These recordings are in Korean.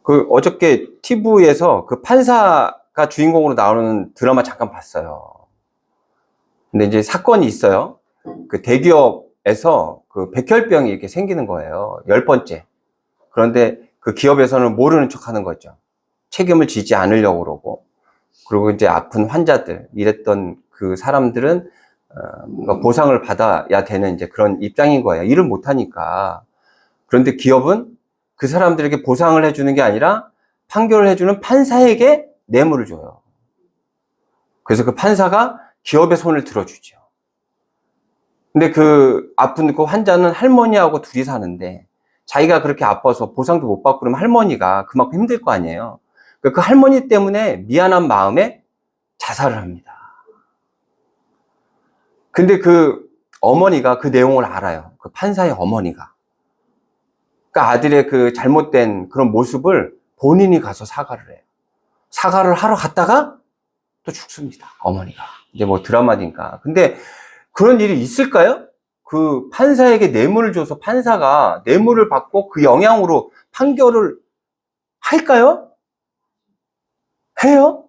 그 어저께 TV에서 그 판사가 주인공으로 나오는 드라마 잠깐 봤어요. 근데 이제 사건이 있어요. 그 대기업에서 그 백혈병이 이렇게 생기는 거예요. 10번째. 그런데 그 기업에서는 모르는 척 하는 거죠. 책임을 지지 않으려고 그러고. 그리고 이제 아픈 환자들, 이랬던 그 사람들은 뭔가 보상을 받아야 되는 이제 그런 입장인 거예요. 일을 못하니까. 그런데 기업은 그 사람들에게 보상을 해주는 게 아니라 판결을 해주는 판사에게 뇌물을 줘요. 그래서 그 판사가 기업의 손을 들어주죠. 근데 그 아픈 그 환자는 할머니하고 둘이 사는데 자기가 그렇게 아파서 보상도 못 받고 그러면 할머니가 그만큼 힘들 거 아니에요. 그 할머니 때문에 미안한 마음에 자살을 합니다. 근데 그 어머니가 그 내용을 알아요. 그 판사의 어머니가. 그러니까 아들의 그 잘못된 그런 모습을 본인이 가서 사과를 해요. 사과를 하러 갔다가 또 죽습니다. 어머니가. 이제 뭐 드라마니까. 근데 그런 일이 있을까요? 그 판사에게 뇌물을 줘서 판사가 뇌물을 받고 그 영향으로 판결을 할까요? 해요?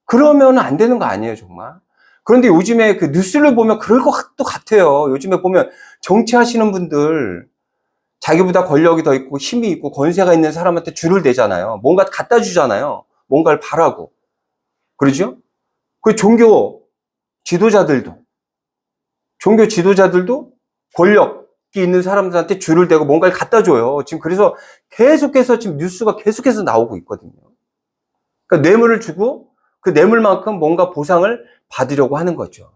그러면 안 되는 거 아니에요, 정말. 그런데 요즘에 그 뉴스를 보면 그럴 것도 같아요. 요즘에 보면 정치하시는 분들 자기보다 권력이 더 있고 힘이 있고 권세가 있는 사람한테 줄을 대잖아요. 뭔가 갖다 주잖아요. 뭔가를 바라고. 그러죠? 그 종교 지도자들도 권력이 있는 사람들한테 줄을 대고 뭔가를 갖다 줘요. 지금 그래서 계속해서 지금 뉴스가 계속해서 나오고 있거든요. 그러니까 뇌물을 주고 그 뇌물만큼 뭔가 보상을 받으려고 하는 거죠.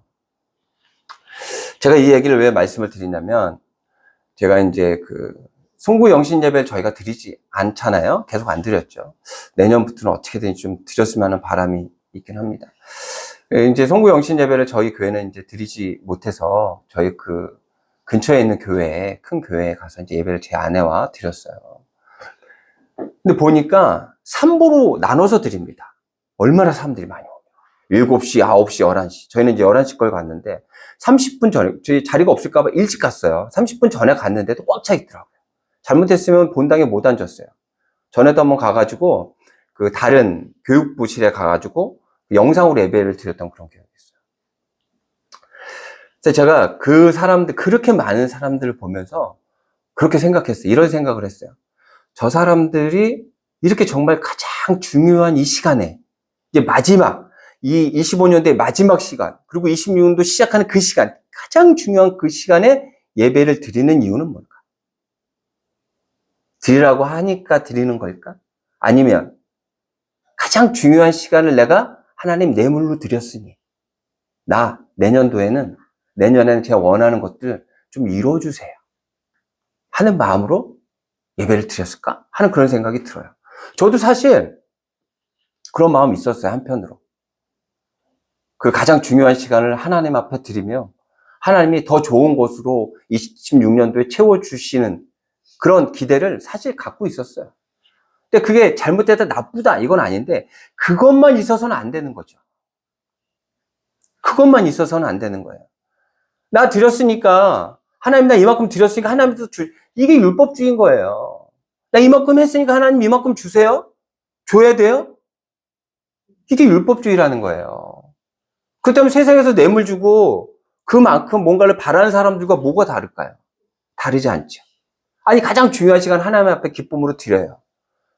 제가 이 얘기를 왜 말씀을 드리냐면, 제가 이제 그 송구 영신 예배를 저희가 드리지 않잖아요. 계속 안 드렸죠. 내년부터는 어떻게든 좀 드렸으면 하는 바람이 있긴 합니다. 이제 송구 영신 예배를 저희 교회는 이제 드리지 못해서 저희 그 근처에 있는 교회에, 큰 교회에 가서 이제 예배를 제 아내와 드렸어요. 근데 보니까 3부로 나눠서 드립니다. 얼마나 사람들이 많이 오면. 7시, 9시, 11시. 저희는 이제 11시 걸 갔는데 30분 전에, 저희 자리가 없을까봐 일찍 갔어요. 30분 전에 갔는데도 꽉 차 있더라고요. 잘못했으면 본당에 못 앉았어요. 전에도 한번 가가지고 그 다른 교육부실에 가가지고 영상으로 예배를 드렸던 그런 기억이 있어요. 그래서 제가 그 사람들, 그렇게 많은 사람들을 보면서 그렇게 생각했어요. 이런 생각을 했어요. 저 사람들이 이렇게 정말 가장 중요한 이 시간에, 이제 마지막, 이 25년도의 마지막 시간, 그리고 26년도 시작하는 그 시간, 가장 중요한 그 시간에 예배를 드리는 이유는 뭘까? 드리라고 하니까 드리는 걸까? 아니면 가장 중요한 시간을 내가 하나님 뇌물로 드렸으니 내년에는 제가 원하는 것들 좀 이루어주세요 하는 마음으로 예배를 드렸을까? 하는 그런 생각이 들어요. 저도 사실 그런 마음이 있었어요, 한편으로. 그 가장 중요한 시간을 하나님 앞에 드리며 하나님이 더 좋은 곳으로 26년도에 채워주시는 그런 기대를 사실 갖고 있었어요. 근데 그게 잘못됐다, 나쁘다, 이건 아닌데 그것만 있어서는 안 되는 거죠. 그것만 있어서는 안 되는 거예요. 나 드렸으니까, 하나님 나 이만큼 드렸으니까 하나님도 이게 율법주의인 거예요. 나 이만큼 했으니까 하나님 이만큼 주세요? 줘야 돼요? 이게 율법주의라는 거예요. 그렇다면 세상에서 뇌물 주고 그만큼 뭔가를 바라는 사람들과 뭐가 다를까요? 다르지 않죠. 아니, 가장 중요한 시간 하나님 앞에 기쁨으로 드려요.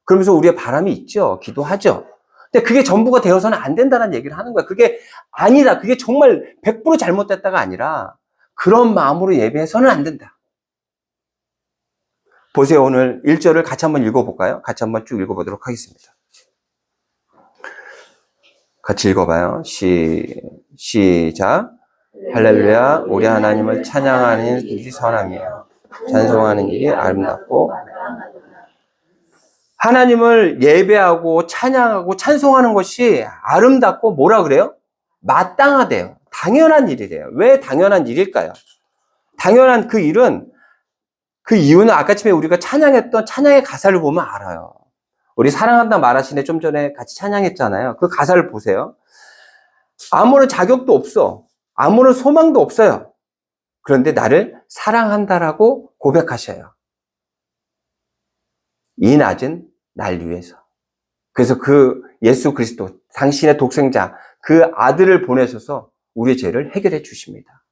그러면서 우리의 바람이 있죠. 기도하죠. 근데 그게 전부가 되어서는 안 된다는 얘기를 하는 거야. 그게 아니다. 그게 정말 100% 잘못됐다가 아니라 그런 마음으로 예배해서는 안 된다. 보세요. 오늘 1절을 같이 한번 읽어볼까요? 같이 한번 쭉 읽어보도록 하겠습니다. 같이 읽어봐요. 시작. 할렐루야. 우리 하나님을 찬양하는 일이 선함이에요. 찬송하는 일이 아름답고, 하나님을 예배하고 찬양하고 찬송하는 것이 아름답고 뭐라 그래요? 마땅하대요. 당연한 일이래요. 왜 당연한 일일까요? 당연한 그 일은, 그 이유는 아까쯤에 우리가 찬양했던 찬양의 가사를 보면 알아요. 우리 사랑한다 말하시네 좀 전에 같이 찬양했잖아요. 그 가사를 보세요. 아무런 자격도 없어. 아무런 소망도 없어요. 그런데 나를 사랑한다라고 고백하셔요. 이 낮은 날 위해서. 그래서 그 예수 그리스도, 당신의 독생자, 그 아들을 보내셔서 우리의 죄를 해결해 주십니다.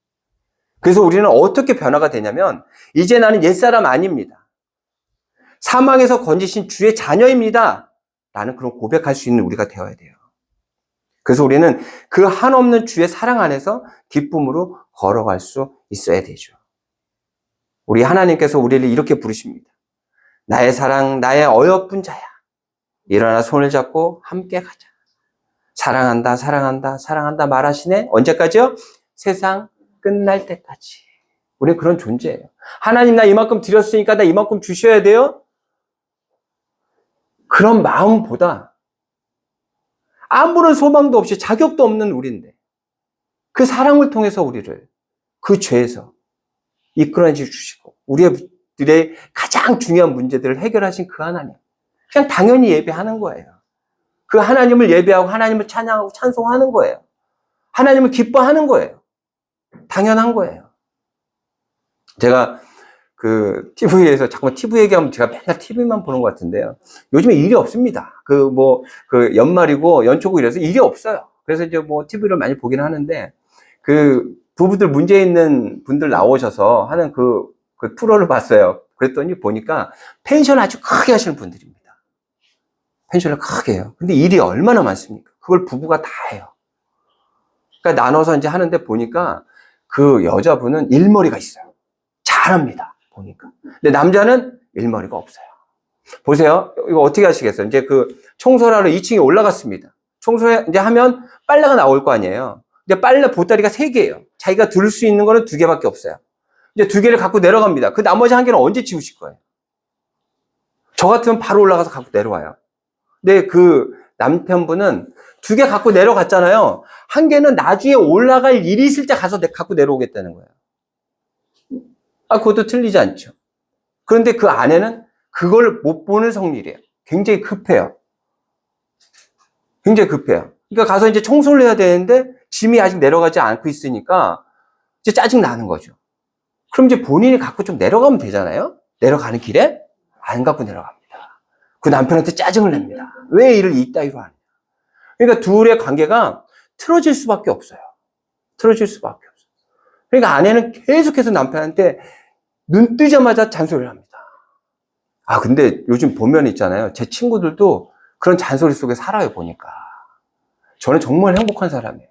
그래서 우리는 어떻게 변화가 되냐면, 이제 나는 옛사람 아닙니다. 사망에서 건지신 주의 자녀입니다. 라는 그런 고백할 수 있는 우리가 되어야 돼요. 그래서 우리는 그 한없는 주의 사랑 안에서 기쁨으로 걸어갈 수 있어야 되죠. 우리 하나님께서 우리를 이렇게 부르십니다. 나의 사랑, 나의 어여쁜 자야. 일어나 손을 잡고 함께 가자. 사랑한다, 사랑한다, 사랑한다 말하시네. 언제까지요? 세상 끝날 때까지. 우리는 그런 존재예요. 하나님, 나 이만큼 드렸으니까 나 이만큼 주셔야 돼요? 그런 마음보다 아무런 소망도 없이 자격도 없는 우리인데 그 사랑을 통해서 우리를 그 죄에서 이끌어내 주시고 우리들의 가장 중요한 문제들을 해결하신 그 하나님, 그냥 당연히 예배하는 거예요. 그 하나님을 예배하고 하나님을 찬양하고 찬송하는 거예요. 하나님을 기뻐하는 거예요. 당연한 거예요. 제가 그 TV에서 자꾸만 TV 얘기하면 제가 맨날 TV만 보는 것 같은데요. 요즘에 일이 없습니다. 그 연말이고 연초고 이래서 일이 없어요. 그래서 이제 TV를 많이 보긴 하는데, 그 부부들 문제 있는 분들 나오셔서 하는 그 프로를 봤어요. 그랬더니 보니까 펜션 아주 크게 하시는 분들입니다. 펜션을 크게 해요. 근데 일이 얼마나 많습니까? 그걸 부부가 다 해요. 그러니까 나눠서 이제 하는데 보니까 그 여자분은 일머리가 있어요. 잘합니다. 보니까. 근데 남자는 일머리가 없어요. 보세요. 이거 어떻게 하시겠어요? 이제 그 청소를 하러 2층에 올라갔습니다. 청소해 이제 하면 빨래가 나올 거 아니에요. 근데 빨래 보따리가 3개예요. 자기가 들 수 있는 거는 2개밖에 없어요. 이제 2개를 갖고 내려갑니다. 그 나머지 1개는 언제 치우실 거예요? 저 같으면 바로 올라가서 갖고 내려와요. 근데 그 남편분은 2개 갖고 내려갔잖아요. 1개는 나중에 올라갈 일이 있을 때 가서 갖고 내려오겠다는 거예요. 그것도 틀리지 않죠. 그런데 그 아내는 그걸 못 보는 성질이에요. 굉장히 급해요. 굉장히 급해요. 그러니까 가서 이제 청소를 해야 되는데 짐이 아직 내려가지 않고 있으니까 이제 짜증 나는 거죠. 그럼 이제 본인이 갖고 좀 내려가면 되잖아요. 내려가는 길에 안 갖고 내려갑니다. 그 남편한테 짜증을 냅니다. 왜 일을 이따위로 하냐. 그러니까 둘의 관계가 틀어질 수밖에 없어요. 틀어질 수밖에 없어요. 그러니까 아내는 계속해서 남편한테 눈 뜨자마자 잔소리를 합니다. 근데 요즘 보면 있잖아요. 제 친구들도 그런 잔소리 속에 살아요, 보니까. 저는 정말 행복한 사람이에요.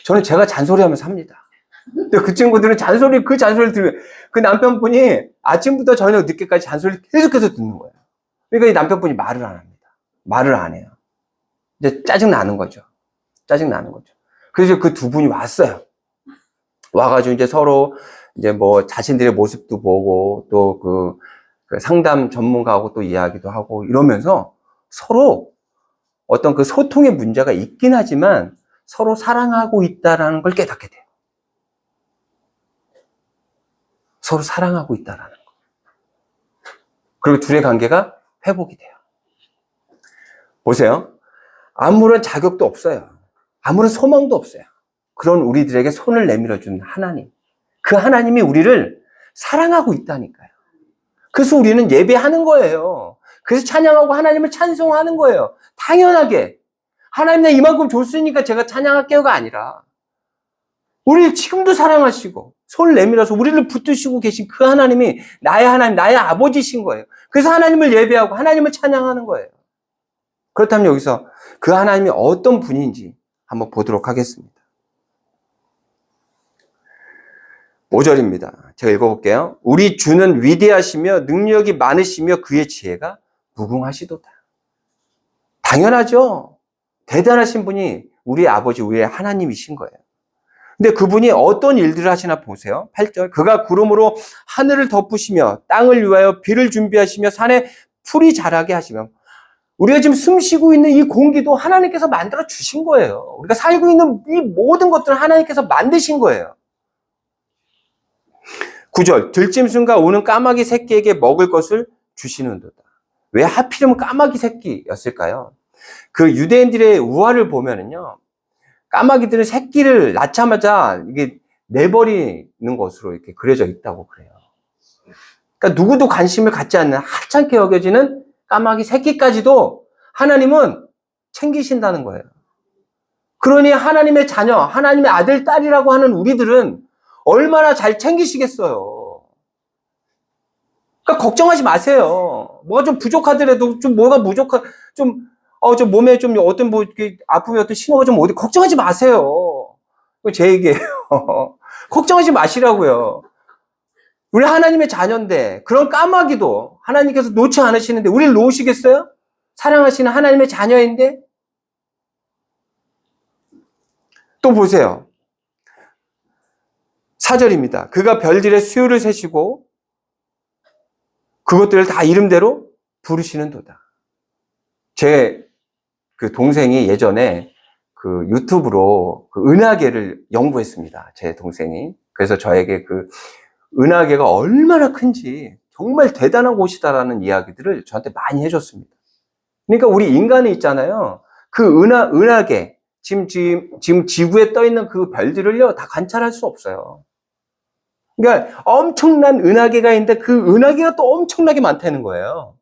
저는 제가 잔소리하면서 삽니다. 근데 그 친구들은 그 잔소리를 들으면 그 남편분이 아침부터 저녁 늦게까지 잔소리를 계속해서 듣는 거예요. 그러니까 이 남편분이 말을 안 합니다. 말을 안 해요. 이제 짜증 나는 거죠. 짜증 나는 거죠. 그래서 그 두 분이 왔어요. 와가지고 이제 서로 이제 자신들의 모습도 보고 또 그 상담 전문가하고 또 이야기도 하고 이러면서 서로 어떤 그 소통의 문제가 있긴 하지만 서로 사랑하고 있다라는 걸 깨닫게 돼요. 서로 사랑하고 있다라는 거. 그리고 둘의 관계가 회복이 돼요. 보세요. 아무런 자격도 없어요. 아무런 소망도 없어요. 그런 우리들에게 손을 내밀어준 하나님. 그 하나님이 우리를 사랑하고 있다니까요. 그래서 우리는 예배하는 거예요. 그래서 찬양하고 하나님을 찬송하는 거예요. 당연하게. 하나님 나 이만큼 줬으니까 제가 찬양할게요가 아니라 우리를 지금도 사랑하시고 손을 내밀어서 우리를 붙드시고 계신 그 하나님이 나의 하나님, 나의 아버지신 거예요. 그래서 하나님을 예배하고 하나님을 찬양하는 거예요. 그렇다면 여기서 그 하나님이 어떤 분인지 한번 보도록 하겠습니다. 5절입니다. 제가 읽어볼게요. 우리 주는 위대하시며 능력이 많으시며 그의 지혜가 무궁하시도다. 당연하죠. 대단하신 분이 우리 아버지, 우리의 하나님이신 거예요. 근데 그분이 어떤 일들을 하시나 보세요. 8절. 그가 구름으로 하늘을 덮으시며 땅을 위하여 비를 준비하시며 산에 풀이 자라게 하시며, 우리가 지금 숨 쉬고 있는 이 공기도 하나님께서 만들어 주신 거예요. 우리가 살고 있는 이 모든 것들은 하나님께서 만드신 거예요. 9절. 들짐승과 우는 까마귀 새끼에게 먹을 것을 주시는도다. 왜 하필이면 까마귀 새끼였을까요? 그 유대인들의 우화를 보면은요, 까마귀들은 새끼를 낳자마자 이게 내버리는 것으로 이렇게 그려져 있다고 그래요. 그러니까 누구도 관심을 갖지 않는 하찮게 여겨지는 까마귀 새끼까지도 하나님은 챙기신다는 거예요. 그러니 하나님의 자녀, 하나님의 아들, 딸이라고 하는 우리들은 얼마나 잘 챙기시겠어요. 그러니까 걱정하지 마세요. 뭐가 좀 부족하더라도 좀 뭐가 좀 몸에 좀 어떤 뭐 아픔이 어떤 신호가 좀 어디 걱정하지 마세요. 제 얘기예요. 걱정하지 마시라고요. 우리 하나님의 자녀인데 그런 까마귀도 하나님께서 놓지 않으시는데 우리를 놓으시겠어요? 사랑하시는 하나님의 자녀인데. 또 보세요. 4절입니다. 그가 별들의 수요를 세시고 그것들을 다 이름대로 부르시는도다. 제 그 동생이 예전에 그 유튜브로 그 은하계를 연구했습니다. 제 동생이. 그래서 저에게 그 은하계가 얼마나 큰지 정말 대단한 곳이다라는 이야기들을 저한테 많이 해줬습니다. 그러니까 우리 인간이 있잖아요. 그 은하계, 지금 지구에 떠 있는 그 별들을요, 다 관찰할 수 없어요. 그러니까 엄청난 은하계가 있는데 그 은하계가 또 엄청나게 많다는 거예요.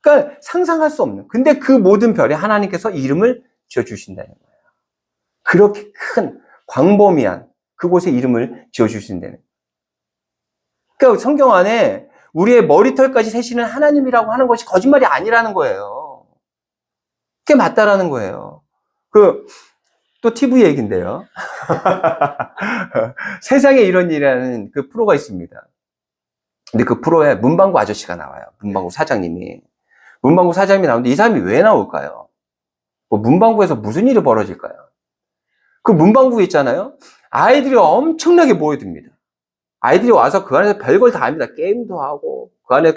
그러니까 상상할 수 없는. 근데 그 모든 별에 하나님께서 이름을 지어주신다는 거예요. 그렇게 큰 광범위한 그곳에 이름을 지어주신다는 거예요. 그러니까 성경 안에 우리의 머리털까지 세시는 하나님이라고 하는 것이 거짓말이 아니라는 거예요. 그게 맞다라는 거예요. 또 TV 얘기인데요. 세상에 이런 일이라는 그 프로가 있습니다. 근데 그 프로에 문방구 아저씨가 나와요. 문방구 사장님이. 문방구 사장님이 나오는데 이 사람이 왜 나올까요? 뭐 문방구에서 무슨 일이 벌어질까요? 그 문방구 있잖아요. 아이들이 엄청나게 모여듭니다. 아이들이 와서 그 안에서 별걸 다 합니다. 게임도 하고, 그 안에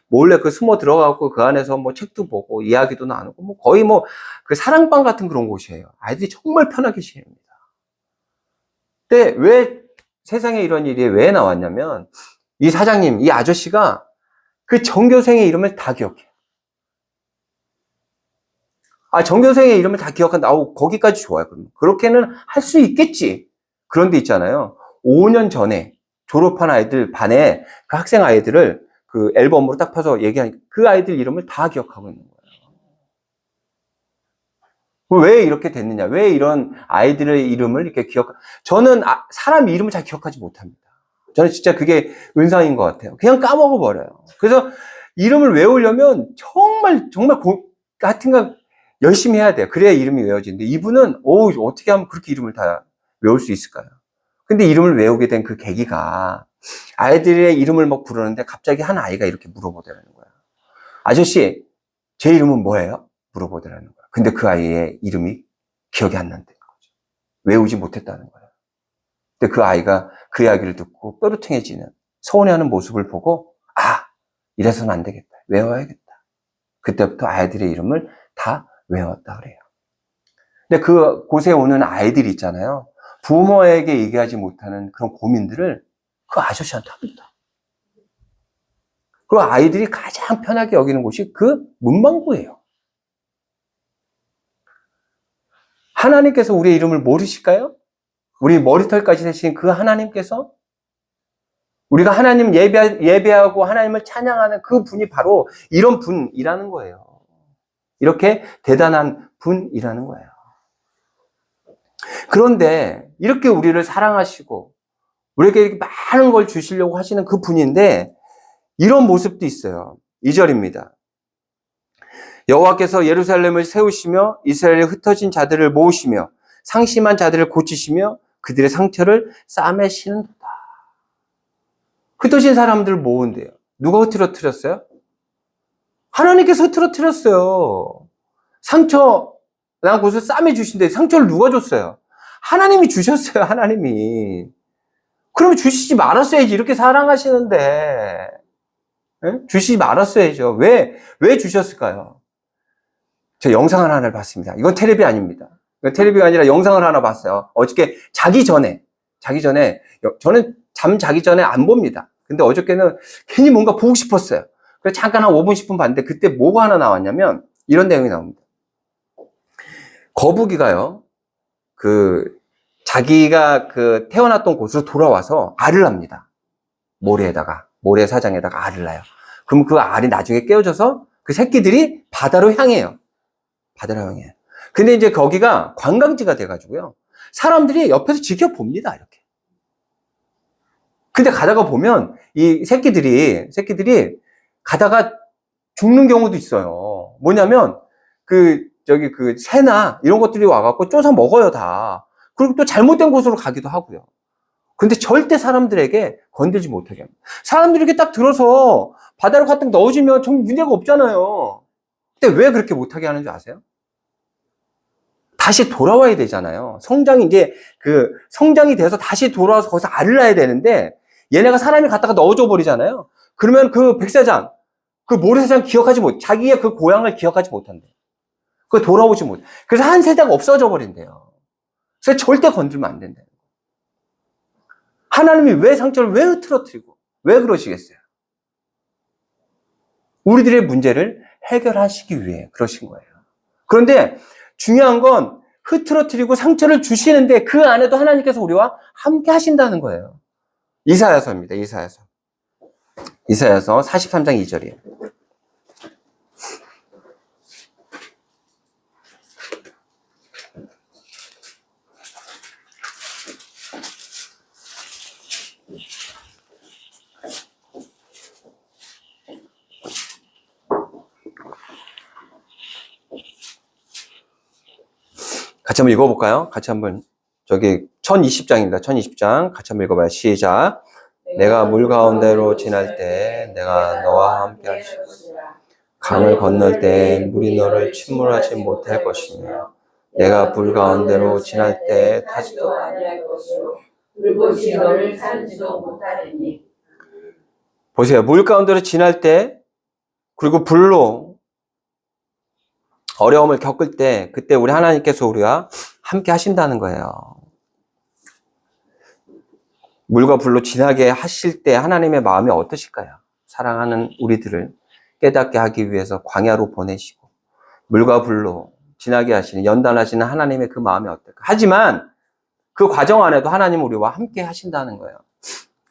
몰래 숨어 들어가고, 그 안에서 뭐 책도 보고, 이야기도 나누고, 뭐 거의 뭐 그 사랑방 같은 그런 곳이에요. 아이들이 정말 편하게 지냅니다. 근데 왜 세상에 이런 일이 왜 나왔냐면, 이 사장님, 이 아저씨가 그 전교생의 이름을 다 기억해요. 전교생의 이름을 다 기억한다. 거기까지 좋아요. 그럼 그렇게는 할 수 있겠지. 그런데 있잖아요. 5년 전에 졸업한 아이들 반에 그 학생 아이들을 그 앨범으로 딱 펴서 얘기하니까 그 아이들 이름을 다 기억하고 있는 거예요. 왜 이렇게 됐느냐? 왜 이런 아이들의 이름을 이렇게 저는 사람 이름을 잘 기억하지 못합니다. 저는 진짜 그게 은사인 것 같아요. 그냥 까먹어 버려요. 그래서 이름을 외우려면 정말 하여튼간 열심히 해야 돼요. 그래야 이름이 외워지는데 이분은 어떻게 하면 그렇게 이름을 다 외울 수 있을까요? 근데 이름을 외우게 된 그 계기가 아이들의 이름을 막 부르는데 갑자기 한 아이가 이렇게 물어보더라는 거예요. 아저씨, 제 이름은 뭐예요? 물어보더라는 거예요. 근데 그 아이의 이름이 기억이 안 난다는 거죠. 외우지 못했다는 거예요. 근데 그 아이가 그 이야기를 듣고 뾰루퉁해지는 서운해하는 모습을 보고 이래서는 안 되겠다. 외워야겠다. 그때부터 아이들의 이름을 다 외웠다 그래요. 근데 그 곳에 오는 아이들이 있잖아요. 부모에게 얘기하지 못하는 그런 고민들을 그 아저씨한테 합니다. 그리고 아이들이 가장 편하게 여기는 곳이 그 문방구예요. 하나님께서 우리의 이름을 모르실까요? 우리 머리털까지 세신 그 하나님께서 우리가 하나님 예배하고 하나님을 찬양하는 그 분이 바로 이런 분이라는 거예요. 이렇게 대단한 분이라는 거예요. 그런데 이렇게 우리를 사랑하시고 우리에게 이렇게 많은 걸 주시려고 하시는 그 분인데 이런 모습도 있어요. 2절입니다. 여호와께서 예루살렘을 세우시며 이스라엘의 흩어진 자들을 모으시며 상심한 자들을 고치시며 그들의 상처를 싸매시는도다. 흩어진 사람들을 모은대요. 누가 흐트러뜨렸어요? 하나님께서 흐트러뜨렸어요. 상처 난 곳을 싸매주신데 상처를 누가 줬어요? 하나님이 주셨어요. 하나님이. 그러면 주시지 말았어야지. 이렇게 사랑하시는데 주시지 말았어야죠. 왜 주셨을까요? 저 영상을 하나를 봤습니다. 이건 텔레비 아닙니다. 이건 텔레비가 아니라 영상을 하나 봤어요. 어저께 자기 전에 저는 잠 자기 전에 안 봅니다. 근데 어저께는 괜히 뭔가 보고 싶었어요. 그래서 잠깐 한 5분, 10분 봤는데 그때 뭐가 하나 나왔냐면 이런 내용이 나옵니다. 거북이가요, 자기가 태어났던 곳으로 돌아와서 알을 합니다. 모래사장에다가 알을 낳아요. 그럼 그 알이 나중에 깨어져서 그 새끼들이 바다로 향해요. 바다로 향해요. 근데 이제 거기가 관광지가 돼가지고요. 사람들이 옆에서 지켜봅니다, 이렇게. 근데 가다가 보면 이 새끼들이 가다가 죽는 경우도 있어요. 뭐냐면 그 새나 이런 것들이 와갖고 쫓아 먹어요, 다. 그리고 또 잘못된 곳으로 가기도 하고요. 근데 절대 사람들에게 건들지 못하게 합니다. 사람들이 이렇게 딱 들어서 바다로 갖다 넣어주면 정 문제가 없잖아요. 근데 왜 그렇게 못하게 하는지 아세요? 다시 돌아와야 되잖아요. 성장이 돼서 다시 돌아와서 거기서 알을 낳아야 되는데, 얘네가 사람이 갖다가 넣어줘 버리잖아요. 그러면 그 백사장, 그 모래사장 자기의 그 고향을 기억하지 못한대. 그 돌아오지 못. 그래서 한 세대가 없어져 버린대요. 그래서 절대 건들면 안 된대요. 하나님이 왜 상처를 왜 흐트러뜨리고, 왜 그러시겠어요? 우리들의 문제를 해결하시기 위해 그러신 거예요. 그런데 중요한 건 흐트러뜨리고 상처를 주시는데 그 안에도 하나님께서 우리와 함께 하신다는 거예요. 이사야서입니다. 이사야서 43장 2절이에요. 같이 한번 읽어볼까요? 같이 한번, 1020장입니다. 1020장. 같이 한번 읽어봐요. 시작. 내가 물 가운데로 지날 때 내가 너와 함께 하시고 강을 건널 때 물이 너를 침몰하지 못할 것이며 내가 불 가운데로 지날 때 타지도 아니할 것이요 불꽃이 너를 타지도 못하리니. 보세요. 물 가운데로 지날 때, 그리고 불로 어려움을 겪을 때, 그때 우리 하나님께서 우리와 함께 하신다는 거예요. 물과 불로 지나게 하실 때 하나님의 마음이 어떠실까요? 사랑하는 우리들을 깨닫게 하기 위해서 광야로 보내시고 물과 불로 지나게 하시는, 연단하시는 하나님의 그 마음이 어떨까? 하지만 그 과정 안에도 하나님은 우리와 함께 하신다는 거예요.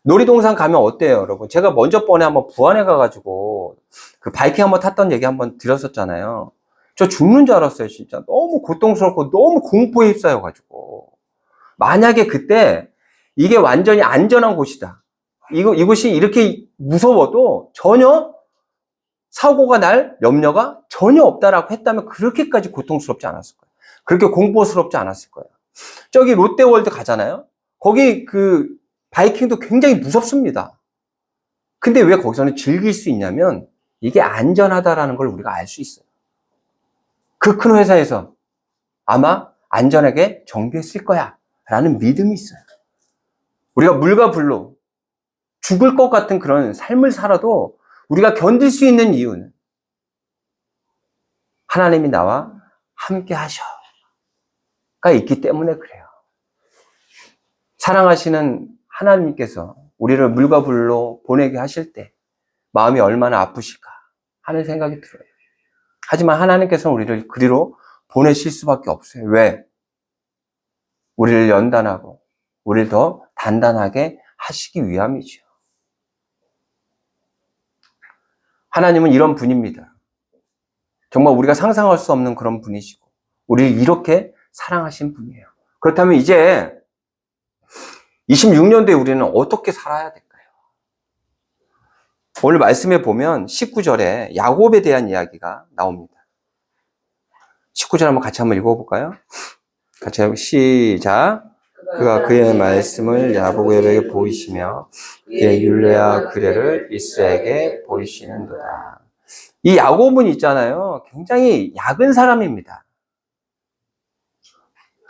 놀이동산 가면 어때요, 여러분? 제가 먼저 번에 한번 부안에 가가지고 그 바이킹 한번 탔던 얘기 한번 드렸었잖아요. 저 죽는 줄 알았어요, 진짜. 너무 고통스럽고 너무 공포에 휩싸여가지고. 만약에 그때 이게 완전히 안전한 곳이다. 이곳이 이렇게 무서워도 전혀 사고가 날 염려가 전혀 없다라고 했다면 그렇게까지 고통스럽지 않았을 거예요. 그렇게 공포스럽지 않았을 거예요. 저기 롯데월드 가잖아요. 거기 그 바이킹도 굉장히 무섭습니다. 근데 왜 거기서는 즐길 수 있냐면 이게 안전하다라는 걸 우리가 알 수 있어요. 그 큰 회사에서 아마 안전하게 정비했을 거야 라는 믿음이 있어요. 우리가 물과 불로 죽을 것 같은 그런 삶을 살아도 우리가 견딜 수 있는 이유는 하나님이 나와 함께 하셔가 있기 때문에 그래요. 사랑하시는 하나님께서 우리를 물과 불로 보내게 하실 때 마음이 얼마나 아프실까 하는 생각이 들어요. 하지만 하나님께서는 우리를 그리로 보내실 수밖에 없어요. 왜? 우리를 연단하고 우리를 더 단단하게 하시기 위함이죠. 하나님은 이런 분입니다. 정말 우리가 상상할 수 없는 그런 분이시고 우리를 이렇게 사랑하신 분이에요. 그렇다면 이제 26년도에 우리는 어떻게 살아야 될까요? 오늘 말씀에 보면 19절에 야곱에 대한 이야기가 나옵니다. 19절 한번 같이 한번 읽어볼까요? 같이 한번 시작. 그가 그의 말씀을 야곱에게 보이시며 그의 율례와 규례를 이스라엘에게 보이시는도다. 이 야곱은 있잖아요. 굉장히 약은 사람입니다.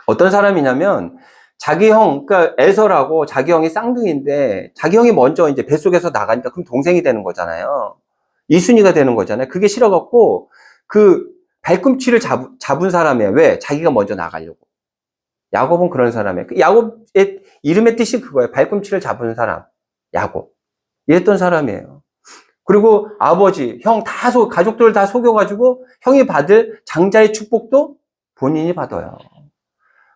어떤 사람이냐면 자기 형, 그러니까 에서라고 자기 형이 쌍둥이인데 자기 형이 먼저 이제 뱃속에서 나가니까 그럼 동생이 되는 거잖아요. 이순이가 되는 거잖아요. 그게 싫어갖고 그 발꿈치를 잡은 사람이에요. 왜? 자기가 먼저 나가려고. 야곱은 그런 사람이에요. 야곱의 이름의 뜻이 그거예요. 발꿈치를 잡은 사람. 야곱. 이랬던 사람이에요. 그리고 아버지, 형 가족들을 다 속여가지고 형이 받을 장자의 축복도 본인이 받아요.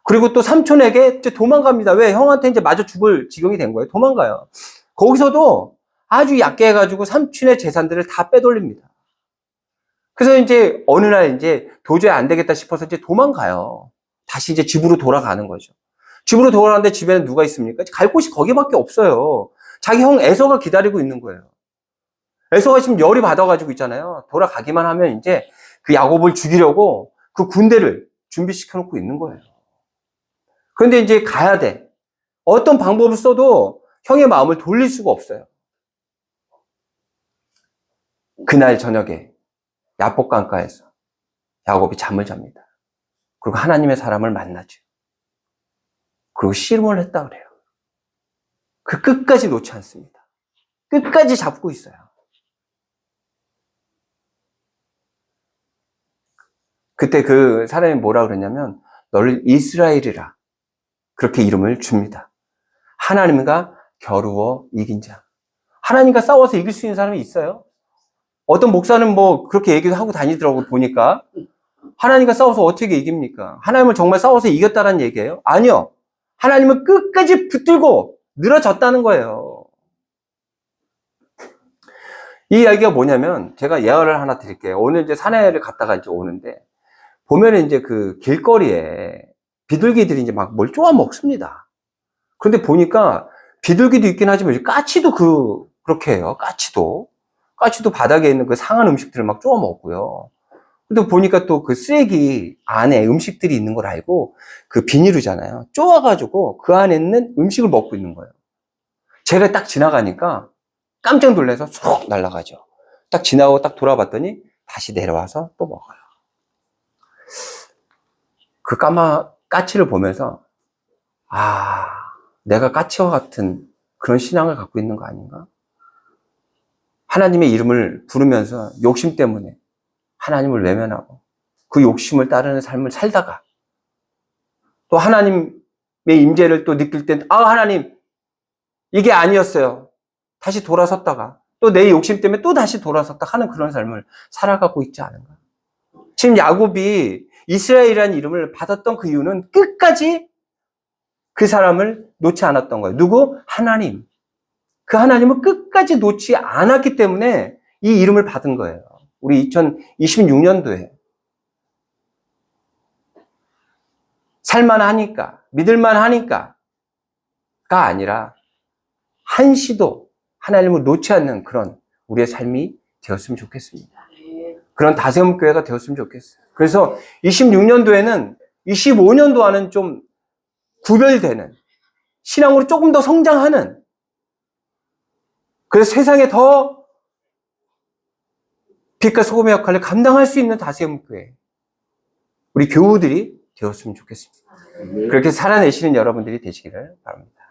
그리고 또 삼촌에게 이제 도망갑니다. 왜? 형한테 이제 마저 죽을 지경이 된 거예요. 도망가요. 거기서도 아주 약게 해가지고 삼촌의 재산들을 다 빼돌립니다. 그래서 이제 어느 날 이제 도저히 안 되겠다 싶어서 이제 도망가요. 다시 이제 집으로 돌아가는 거죠. 집으로 돌아가는데 집에는 누가 있습니까? 갈 곳이 거기밖에 없어요. 자기 형 에서가 기다리고 있는 거예요. 에서가 지금 열이 받아가지고 있잖아요. 돌아가기만 하면 이제 그 야곱을 죽이려고 그 군대를 준비시켜 놓고 있는 거예요. 그런데 이제 가야 돼. 어떤 방법을 써도 형의 마음을 돌릴 수가 없어요. 그날 저녁에 야복 강가에서 야곱이 잠을 잡니다. 그리고 하나님의 사람을 만나죠. 그리고 씨름을 했다 그래요. 그 끝까지 놓지 않습니다. 끝까지 잡고 있어요. 그때 그 사람이 뭐라 그랬냐면 너를 이스라엘이라 그렇게 이름을 줍니다. 하나님과 겨루어 이긴 자. 하나님과 싸워서 이길 수 있는 사람이 있어요? 어떤 목사는 뭐 그렇게 얘기도 하고 다니더라고 보니까 하나님과 싸워서 어떻게 이깁니까? 하나님을 정말 싸워서 이겼다는 얘기예요? 아니요. 하나님은 끝까지 붙들고 늘어졌다는 거예요. 이 이야기가 뭐냐면 제가 예화를 하나 드릴게요. 오늘 이제 산에를 갔다가 이제 오는데 보면은 이제 그 길거리에 비둘기들이 이제 막 뭘 쪼아 먹습니다. 그런데 보니까 비둘기도 있긴 하지만 까치도 그렇게 해요. 까치도 바닥에 있는 그 상한 음식들을 막 쪼아 먹고요. 근데 보니까 또 그 쓰레기 안에 음식들이 있는 걸 알고 그 비닐이잖아요. 쪼아가지고 그 안에 있는 음식을 먹고 있는 거예요. 제가 딱 지나가니까 깜짝 놀라서 쏙 날아가죠. 딱 지나고 딱 돌아봤더니 다시 내려와서 또 먹어요. 그 까치를 보면서 내가 까치와 같은 그런 신앙을 갖고 있는 거 아닌가? 하나님의 이름을 부르면서 욕심 때문에 하나님을 외면하고 그 욕심을 따르는 삶을 살다가 또 하나님의 임재를 또 느낄 땐 하나님 이게 아니었어요. 다시 돌아섰다가 또 내 욕심 때문에 또 다시 돌아섰다 하는 그런 삶을 살아가고 있지 않은가? 지금 야곱이 이스라엘이라는 이름을 받았던 그 이유는 끝까지 그 사람을 놓지 않았던 거예요. 누구? 하나님. 그 하나님을 끝까지 놓지 않았기 때문에 이 이름을 받은 거예요. 우리 2026년도에 살만하니까, 믿을만하니까가 아니라 한시도 하나님을 놓지 않는 그런 우리의 삶이 되었으면 좋겠습니다. 그런 다세움 교회가 되었으면 좋겠어요. 그래서 26년도에는 25년도와는 좀 구별되는 신앙으로 조금 더 성장하는 그래서 세상에 더 빛과 소금의 역할을 감당할 수 있는 다세움 교회 우리 교우들이 되었으면 좋겠습니다. 그렇게 살아내시는 여러분들이 되시기를 바랍니다.